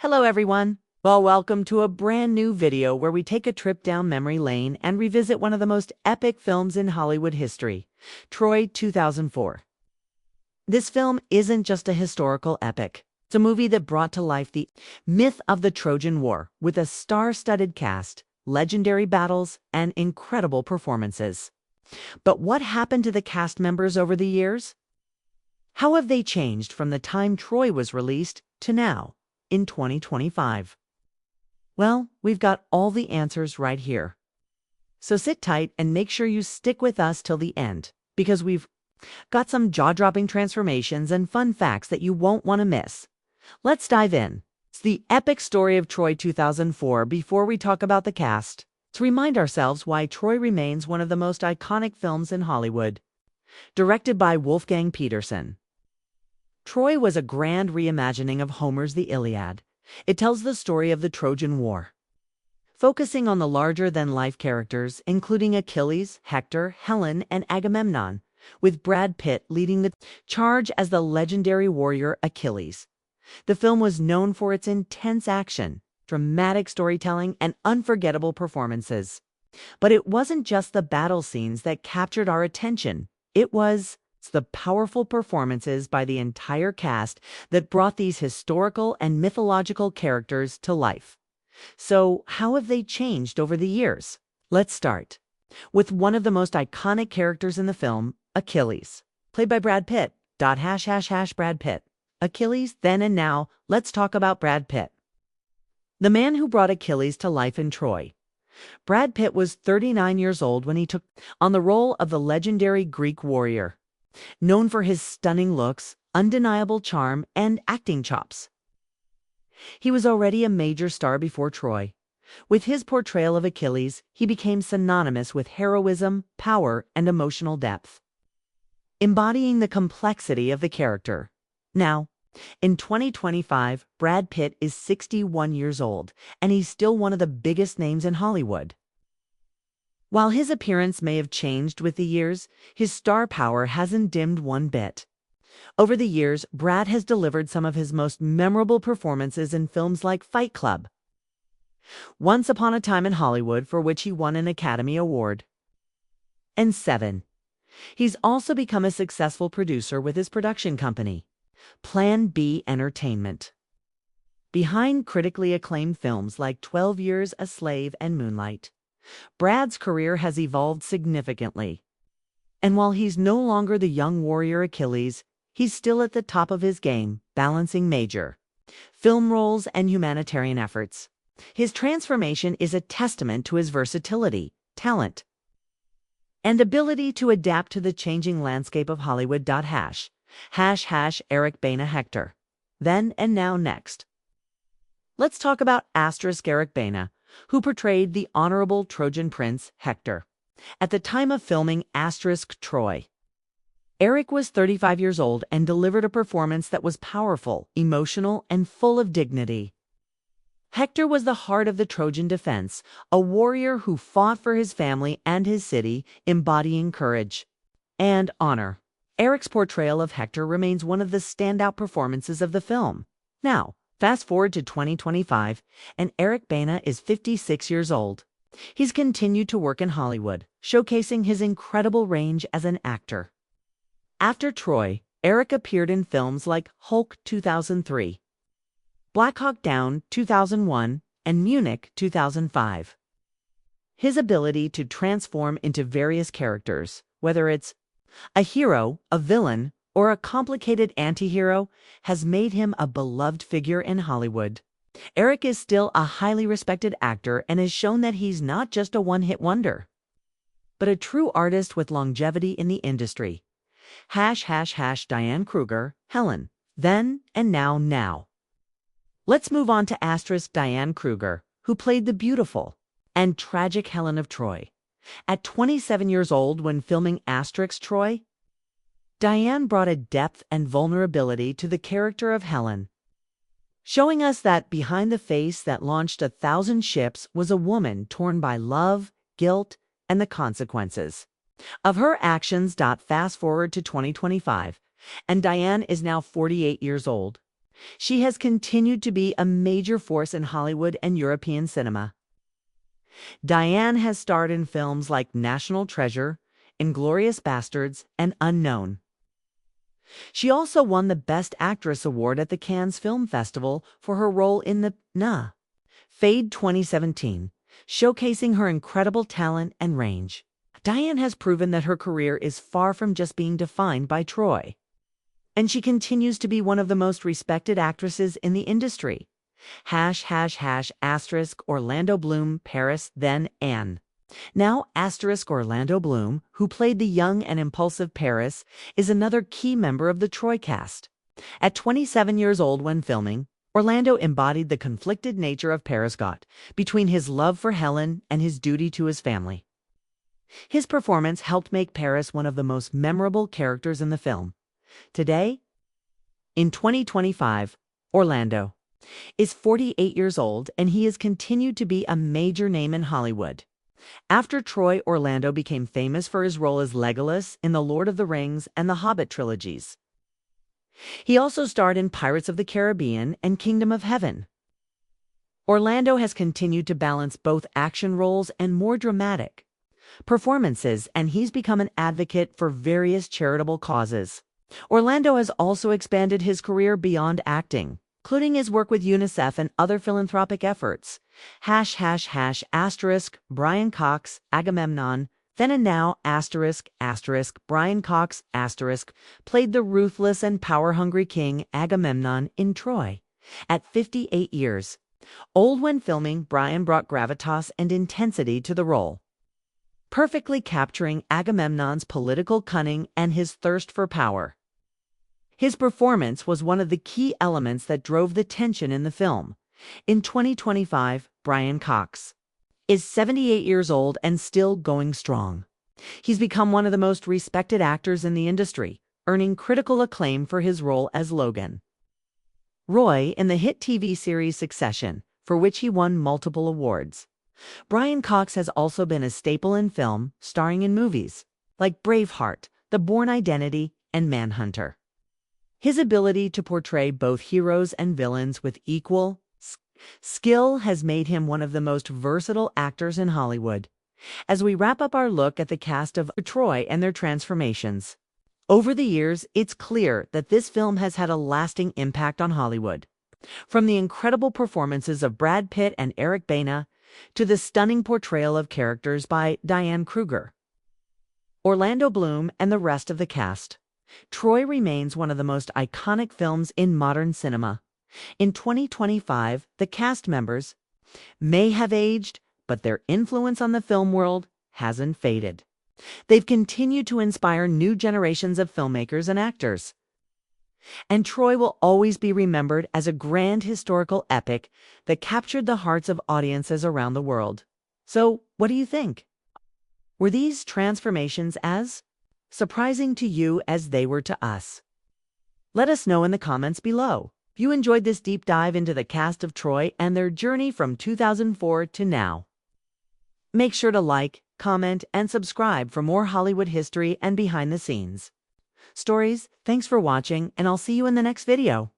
Hello everyone! Well, welcome to a brand new video where we take a trip down memory lane and revisit one of the most epic films in Hollywood history, Troy 2004. This film isn't just a historical epic. It's a movie that brought to life the myth of the Trojan War with a star-studded cast, legendary battles, and incredible performances. But what happened to the cast members over the years? How have they changed from the time Troy was released to now, in 2025? Well, we've got all the answers right here. So sit tight and make sure you stick with us till the end, because we've got some jaw-dropping transformations and fun facts that you won't want to miss. Let's dive in. It's the epic story of Troy 2004. Before we talk about the cast, let's remind ourselves why Troy remains one of the most iconic films in Hollywood. Directed by Wolfgang Petersen, Troy was a grand reimagining of Homer's The Iliad. It tells the story of the Trojan War, focusing on the larger-than-life characters, including Achilles, Hector, Helen, and Agamemnon, with Brad Pitt leading the charge as the legendary warrior Achilles. The film was known for its intense action, dramatic storytelling, and unforgettable performances. But it wasn't just the battle scenes that captured our attention. It was the powerful performances by the entire cast that brought these historical and mythological characters to life. So, how have they changed over the years? Let's start with one of the most iconic characters in the film, Achilles, played by Brad Pitt. Brad Pitt. Achilles, then and now, let's talk about Brad Pitt, the man who brought Achilles to life in Troy. Brad Pitt was 39 years old when he took on the role of the legendary Greek warrior, known for his stunning looks, undeniable charm, and acting chops. He was already a major star before Troy. With his portrayal of Achilles, he became synonymous with heroism, power, and emotional depth, embodying the complexity of the character. Now, in 2025, Brad Pitt is 61 years old, and he's still one of the biggest names in Hollywood. While his appearance may have changed with the years, his star power hasn't dimmed one bit. Over the years, Brad has delivered some of his most memorable performances in films like Fight Club, Once Upon a Time in Hollywood, for which he won an Academy Award, and Seven. He's also become a successful producer with his production company, Plan B Entertainment. Behind critically acclaimed films like 12 Years a Slave and Moonlight, Brad's career has evolved significantly. And while he's no longer the young warrior Achilles, he's still at the top of his game, balancing major film roles and humanitarian efforts. His transformation is a testament to his versatility, talent, and ability to adapt to the changing landscape of Hollywood. Eric Bana Hector. Then and now next, let's talk about Eric Bana, who portrayed the honorable Trojan prince Hector. At the time of filming Troy, Eric was 35 years old and delivered a performance that was powerful, emotional, and full of dignity. Hector was the heart of the Trojan defense, a warrior who fought for his family and his city, embodying courage and honor. Eric's portrayal of Hector remains one of the standout performances of the film. Now, fast forward to 2025, and Eric Bana is 56 years old. He's continued to work in Hollywood, showcasing his incredible range as an actor. After Troy, Eric appeared in films like Hulk 2003, Black Hawk Down 2001, and Munich 2005. His ability to transform into various characters, whether it's a hero, a villain, or a complicated anti-hero, has made him a beloved figure in Hollywood. Eric is still a highly respected actor and has shown that he's not just a one-hit wonder, but a true artist with longevity in the industry. Diane Kruger, Helen. Then and now. Let's move on to Diane Kruger, who played the beautiful and tragic Helen of Troy. At 27 years old when filming Troy, Diane brought a depth and vulnerability to the character of Helen, showing us that behind the face that launched 1,000 ships was a woman torn by love, guilt, and the consequences of her actions. Fast forward to 2025, and Diane is now 48 years old. She has continued to be a major force in Hollywood and European cinema. Diane has starred in films like National Treasure, Inglourious Basterds, and Unknown. She also won the Best Actress award at the Cannes Film Festival for her role in the Fade 2017, showcasing her incredible talent and range. Diane has proven that her career is far from just being defined by Troy, and she continues to be one of the most respected actresses in the industry. Orlando Bloom, Paris, then Anne. Now Orlando Bloom, who played the young and impulsive Paris, is another key member of the Troy cast. At 27 years old when filming, Orlando embodied the conflicted nature of Paris got between his love for Helen and his duty to his family. His performance helped make Paris one of the most memorable characters in the film. Today, in 2025, Orlando is 48 years old, and he has continued to be a major name in Hollywood. After Troy, Orlando became famous for his role as Legolas in The Lord of the Rings and The Hobbit trilogies. He also starred in Pirates of the Caribbean and Kingdom of Heaven. Orlando has continued to balance both action roles and more dramatic performances, and he's become an advocate for various charitable causes. Orlando has also expanded his career beyond acting, including his work with UNICEF and other philanthropic efforts. Brian Cox, Agamemnon, then and now, Brian Cox, played the ruthless and power-hungry king Agamemnon in Troy. At 58 years old when filming, Brian brought gravitas and intensity to the role, perfectly capturing Agamemnon's political cunning and his thirst for power. His performance was one of the key elements that drove the tension in the film. In 2025, Brian Cox is 78 years old and still going strong. He's become one of the most respected actors in the industry, earning critical acclaim for his role as Logan Roy in the hit TV series Succession, for which he won multiple awards. Brian Cox has also been a staple in film, starring in movies like Braveheart, The Bourne Identity, and Manhunter. His ability to portray both heroes and villains with equal skill has made him one of the most versatile actors in Hollywood. As we wrap up our look at the cast of Troy and their transformations over the years, it's clear that this film has had a lasting impact on Hollywood. From the incredible performances of Brad Pitt and Eric Bana to the stunning portrayal of characters by Diane Kruger, Orlando Bloom, and the rest of the cast, Troy remains one of the most iconic films in modern cinema. In 2025, the cast members may have aged, but their influence on the film world hasn't faded. They've continued to inspire new generations of filmmakers and actors. And Troy will always be remembered as a grand historical epic that captured the hearts of audiences around the world. So, what do you think? Were these transformations as surprising to you as they were to us? Let us know in the comments below. If you enjoyed this deep dive into the cast of Troy and their journey from 2004 to now, make sure to like, comment, and subscribe for more Hollywood history and behind the scenes stories. Thanks for watching, and I'll see you in the next video.